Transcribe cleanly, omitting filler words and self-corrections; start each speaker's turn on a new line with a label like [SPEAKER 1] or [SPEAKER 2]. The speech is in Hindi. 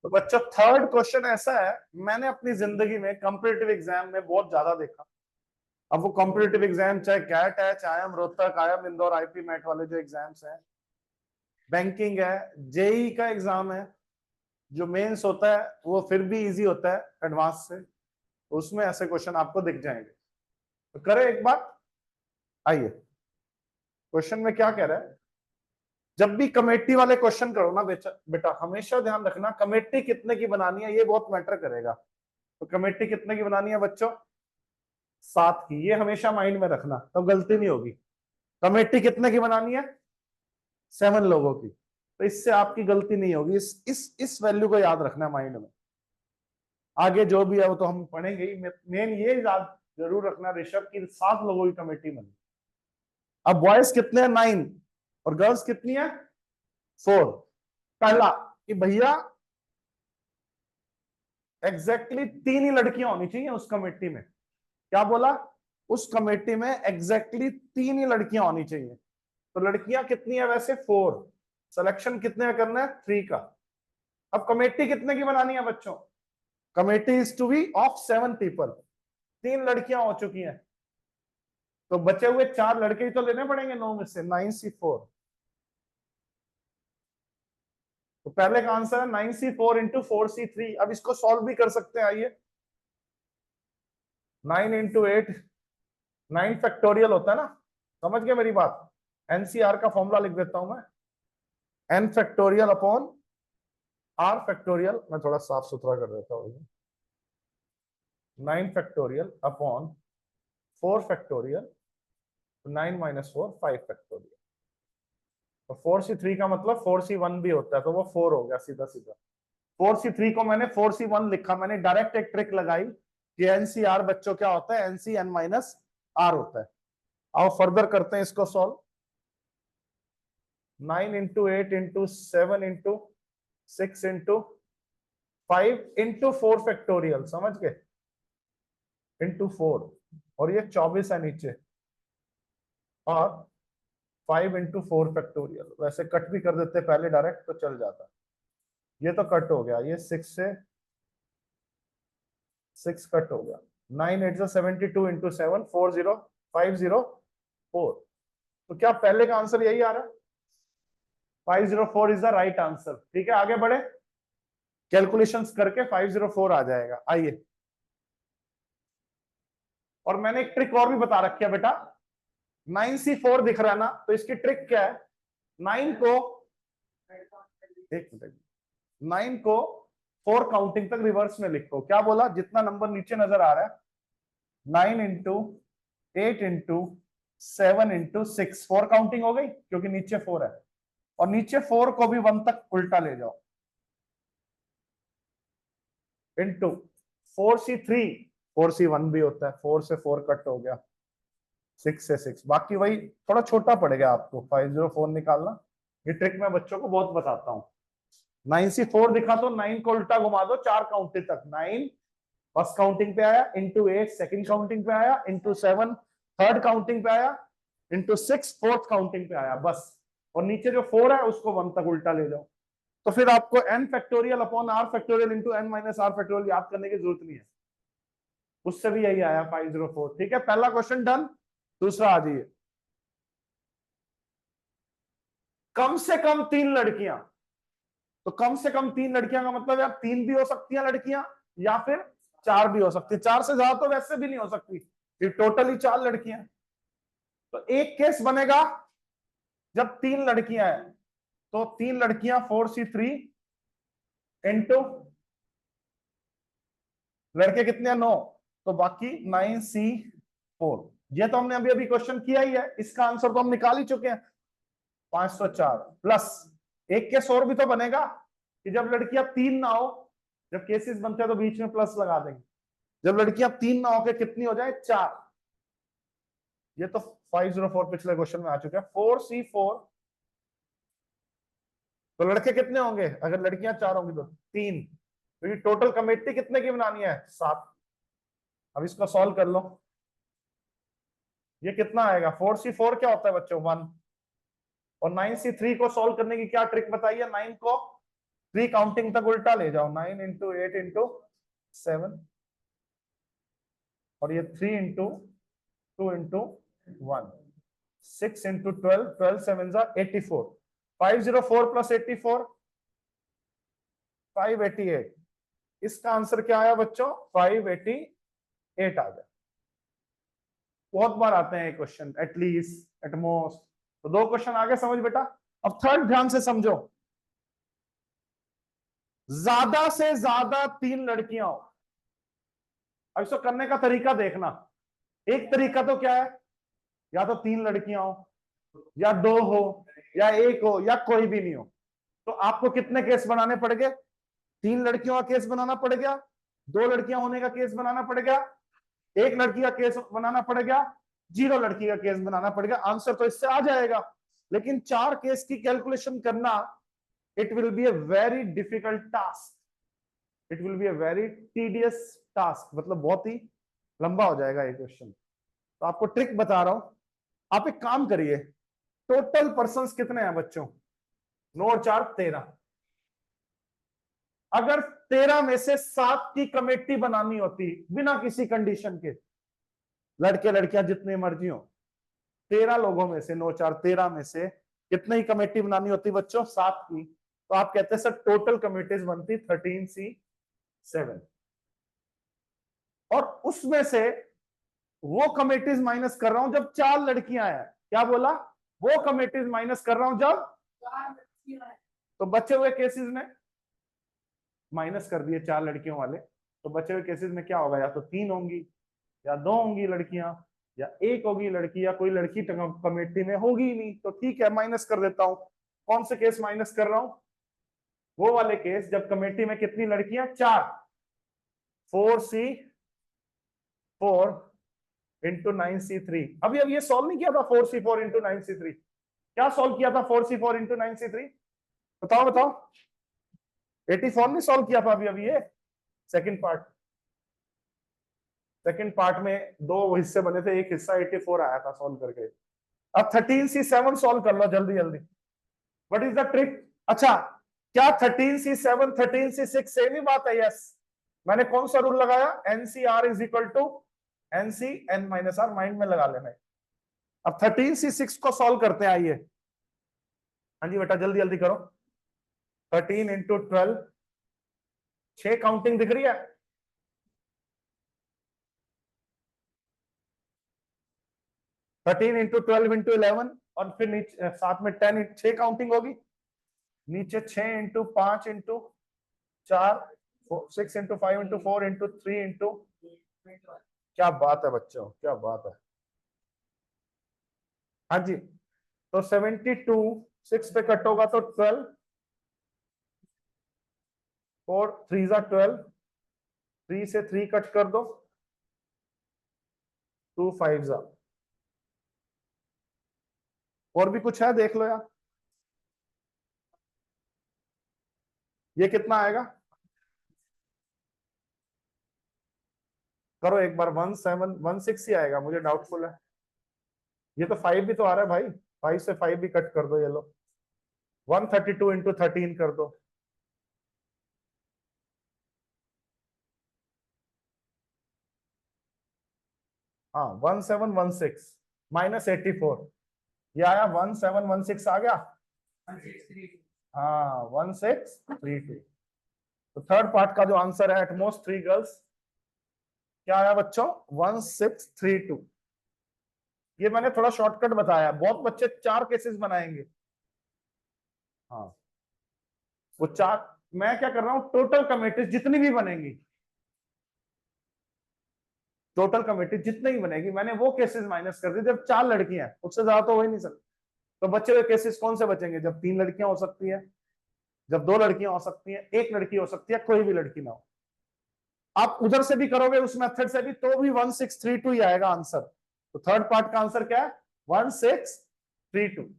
[SPEAKER 1] तो बच्चों थर्ड क्वेश्चन ऐसा है, मैंने अपनी जिंदगी में कॉम्पिटिटिव एग्जाम में बहुत ज्यादा देखा। अब वो कॉम्पिटिटिव एग्जाम चाहे कैट है, चाहे हम Rohtak, IIM Indore, IP MAT वाले जो एग्जाम्स हैं, बैंकिंग है, जेई का एग्जाम है, जो मेंस होता है वो फिर भी इजी होता है एडवांस से, तो उसमें ऐसे क्वेश्चन आपको दिख जाएंगे। तो करें एक बार, आइए क्वेश्चन में क्या कह रहा है। जब भी कमेटी वाले क्वेश्चन करो ना बेटा हमेशा ध्यान रखना कमेटी कितने की बनानी है, ये बहुत मैटर करेगा। तो कमेटी कितने की बनानी है बच्चों? 7 की, ये हमेशा माइंड में रखना, तब गलती नहीं होगी। कमेटी कितने की बनानी है? 7 लोगों की, तो इससे आपकी गलती नहीं होगी। इस वैल्यू को याद रखना माइंड में। आगे जो भी है वो तो हम पढ़ेंगे ही। मेन ये याद जरूर रखना ऋषभ की 7 लोगों की कमेटी बनी। अब बॉयज कितने हैं? 9, और गर्ल्स कितनी है? 4। पहला कि भैया एग्जैक्टली 3 ही लड़कियां होनी चाहिए उस कमेटी में। क्या बोला? उस कमेटी में एग्जैक्टली 3 ही लड़कियां होनी चाहिए। तो लड़कियां कितनी है वैसे? 4। सिलेक्शन कितने का करना है? 3 का। अब कमेटी कितने की बनानी है बच्चों? Committee is to be of 7 people. 3 लड़कियां हो चुकी हैं, तो बचे हुए 4 लड़के ही तो लेने पड़ेंगे 9 में से। 9C4, तो पहले का आंसर है 9C4 इंटू 4C3। अब इसको सॉल्व भी कर सकते हैं, आइए। 9 इंटू 8, 9 फैक्टोरियल होता है ना, समझ गए मेरी बात? एनसीआर का फॉर्मूला लिख देता हूं मैं, n factorial upon r factorial. मैं थोड़ा साफ सुथरा कर देता हूं। 9 factorial upon 4 factorial, 9 minus 4 5 factorial. तो 4C3 का मतलब 4C1 भी होता है, तो वो 4 हो गया सीधा सीधा। 4C3 को मैंने 4C1 लिखा, मैंने डायरेक्ट एक ट्रिक लगाई कि एनसीआर बच्चों क्या होता है? एनसीएन माइनस आर होता है। आओ फर्दर करते हैं इसको solve. 9 into 8 into 7 into 6 into 5 into 4 factorial, समझ गए? इंटू 4, और ये 24 है नीचे, और 5 इंटू 4 फैक्टोरियल। वैसे कट भी कर देते पहले डायरेक्ट तो चल जाता। ये तो कट हो गया, ये 6 से 6 कट हो गया। 9 8 72 इंटू 7 40504। तो क्या पहले का आंसर यही आ रहा है? 504 इज द राइट आंसर। ठीक है, आगे बढ़े। कैलकुलेशंस करके 504 आ जाएगा। आइए, और मैंने एक ट्रिक और भी बता रखी है बेटा। 9C4 दिख रहा है ना, तो इसकी ट्रिक क्या है? 9 को, एक मिनट, 9 को 4 काउंटिंग तक रिवर्स में लिखो। क्या बोला? जितना नंबर नीचे नजर आ रहा है, 9 इंटू 8 इंटू 7 इंटू 6, 4 काउंटिंग हो गई क्योंकि नीचे 4 है, और नीचे 4 को भी 1 तक उल्टा ले जाओ, इंटू 4C3। 4C1 भी होता है, 4 से 4 कट हो गया, 6 से 6, बाकी वही थोड़ा छोटा पड़ेगा आपको 504 निकालना। ये ट्रिक मैं बच्चों को बहुत बताता हूँ। 9C4 दिखा तो 9 को उल्टा घुमा दो 4 काउंटिंग तक। 9 फर्स्ट काउंटिंग पे आया, इंटू 8 सेकंड काउंटिंग पे आया, इंटू 7 थर्ड काउंटिंग पे आया, इंटू 6 फोर्थ काउंटिंग पे आया, बस। और नीचे जो 4 है उसको 1 तक उल्टा ले जाओ। तो फिर आपको n factorial upon r factorial into n minus r factorial याद करने की जरूरत नहीं है, उससे भी यही आया 504। ठीक है, पहला क्वेश्चन डन। दूसरा आ जाइए। कम से कम 3 लड़कियां, तो कम से कम 3 लड़कियां का मतलब यार 3 भी हो सकती हैं लड़कियां, या फिर 4 भी हो सकती है। 4 से ज्यादा तो वैसे भी नहीं हो सकती, फिर टोटली 4 लड़कियां। तो एक केस बनेगा जब 3 लड़कियां हैं, तो 3 लड़कियां 4C3 इंटू लड़के कितने हैं? 9, तो बाकी 9C4। ये तो हमने अभी अभी क्वेश्चन किया ही है, इसका आंसर तो हम निकाल ही चुके हैं। 504 प्लस एक केस और भी तो बनेगा कि जब लड़कियां 3 ना हो, जब केसेस बनते हैं तो बीच में प्लस लगा देंगे। जब लड़कियां 3 ना होकर कितनी हो जाए? 4। ये तो 504 पिछले क्वेश्चन में आ चुका है। 4C4, तो लड़के कितने होंगे अगर लड़कियां 4 होंगी? तो 3। तो ये टोटल कमेटी कितने की बनानी है? 7। अब इसको सॉल्व कर लो, ये कितना आएगा? 4C4 क्या होता है बच्चों? 1। और 9C3 को सॉल्व करने की क्या ट्रिक बताइए? 9 को 3 काउंटिंग तक उल्टा ले जाओ, 9 इंटू 8 इंटू 7, और ये 3 इंटू 2 इंटू 1, 6 इंटू 12, 12 7 जा 84, 504 प्लस 84 588। इसका आंसर क्या आया बच्चों? 588 आ गया। बहुत बार आते हैं क्वेश्चन, एटलीस्ट, एटमोस्ट। तो 2 क्वेश्चन आगे समझ बेटा। अब थर्ड ध्यान से समझो, ज्यादा से ज्यादा 3 लड़कियां हो। अब इसको करने का तरीका देखना। एक तरीका तो क्या है, या तो 3 लड़कियां हो, या 2 हो, या 1 हो, या कोई भी नहीं हो। तो आपको कितने केस बनाने पड़ेंगे? 3 लड़कियों का केस बनाना पड़ेगा, 2 लड़कियां होने का केस बनाना पड़ेगा, 1 लड़की का केस बनाना पड़ेगा, 0 लड़की का केस बनाना पड़ेगा। आंसर तो इससे आ जाएगा, लेकिन 4 केस की कैलकुलेशन करना, it will be a very difficult task, it will be a very tedious task, मतलब बहुत ही लंबा हो जाएगा ये क्वेश्चन। तो आपको ट्रिक बता रहा हूं, आप एक काम करिए, टोटल पर्संस कितने हैं बच्चों? 9 और 4 13। अगर 13 में से 7 की कमेटी बनानी होती बिना किसी कंडीशन के, लड़के लड़कियां जितने मर्जी हो, 13 लोगों में से 9 4 13 में से कितने ही कमेटी बनानी होती बच्चों? 7 की। तो आप कहते हैं सर टोटल कमेटीज बनती 13C7, और उसमें से वो कमेटीज माइनस कर रहा हूं जब 4 लड़कियां हैं। क्या बोला? वो कमेटीज माइनस कर रहा हूं जब 4 लड़कियां हैं। तो बचे हुए केसेस में माइनस कर दिए 4 लड़कियों वाले, तो बचे हुए केसेस में क्या होगा? या तो 3 होंगी, या 2 होंगी लड़कियां, या 1 होगी लड़की, या कोई लड़की कमेटी में होगी ही नहीं। तो ठीक है, माइनस कर देता हूं। कौन से केस माइनस कर रहा हूं? वो वाले केस जब कमेटी में कितनी लड़कियां? 4, 4C4 इंटू 9C3। अभी ये सॉल्व नहीं किया था 4C4 इंटू 9C3? क्या सॉल्व किया था 4C4 इंटू 9C3? बताओ बताओ। 84 नहीं सॉल्व किया था अभी ये सेकंड पार्ट में 2 हिस्से बने थे, एक हिस्सा 84 आया था सॉल्व करके। अब 13C7 सॉल्व कर लो जल्दी जल्दी। What is the trick? अच्छा, क्या 13C7 13C6 सेम ही बात है? यस। मैंने कौन सा रूल लगाया? NCR is equal to NCN-R, mind में लगा लेना है। अब 13C6 को सॉल्व करते हैं, आइए। हाँ जी बेटा, जल्दी जल्दी करो। 13 इंटू 12, 6 काउंटिंग दिख रही है? 13 इंटू 12 इंटू 11, और फिर नीचे साथ में 10, 6 काउंटिंग होगी। नीचे 6 into 5 into 4, 6 into 5 into 4 into 3 into, क्या बात है बच्चों, क्या बात है। हाँ जी, तो 72 6 पे कट होगा तो 12, 4 3 जा 12, 3 से 3 कट कर दो, 2 5 जा। और भी कुछ है देख लो यार, ये कितना आएगा? करो एक बार, 1716 ही आएगा, मुझे डाउटफुल है। ये तो 5 भी तो आ रहा है भाई, 5 से 5 भी कट कर दो, ये लो 132 इंटू 13 कर दो। हाँ 1716 माइनस 84, ये आया 1716 आ गया। हाँ 1632। तो थर्ड पार्ट का जो आंसर है, एटमोस्ट 3 गर्ल्स, क्या आया बच्चों? 1632। ये मैंने थोड़ा शॉर्टकट बताया, बहुत बच्चे 4 केसेस बनाएंगे। हाँ, वो 4, मैं क्या कर रहा हूं, टोटल कमेटी जितनी भी बनेंगी, टोटल कमेटी जितनी ही बनेगी, मैंने वो केसेस माइनस कर दिए जब 4 लड़कियां हैं, उससे ज्यादा तो हो ही नहीं सकता। तो बच्चे हुए केसेस कौन से बचेंगे? जब 3 लड़कियां हो सकती है, जब 2 लड़कियां हो सकती हैं, 1 लड़की हो सकती है, कोई भी लड़की ना हो। आप उधर से भी करोगे उस मेथड से भी, तो भी 1632 ही आएगा आंसर। तो थर्ड पार्ट का आंसर क्या है? 1632।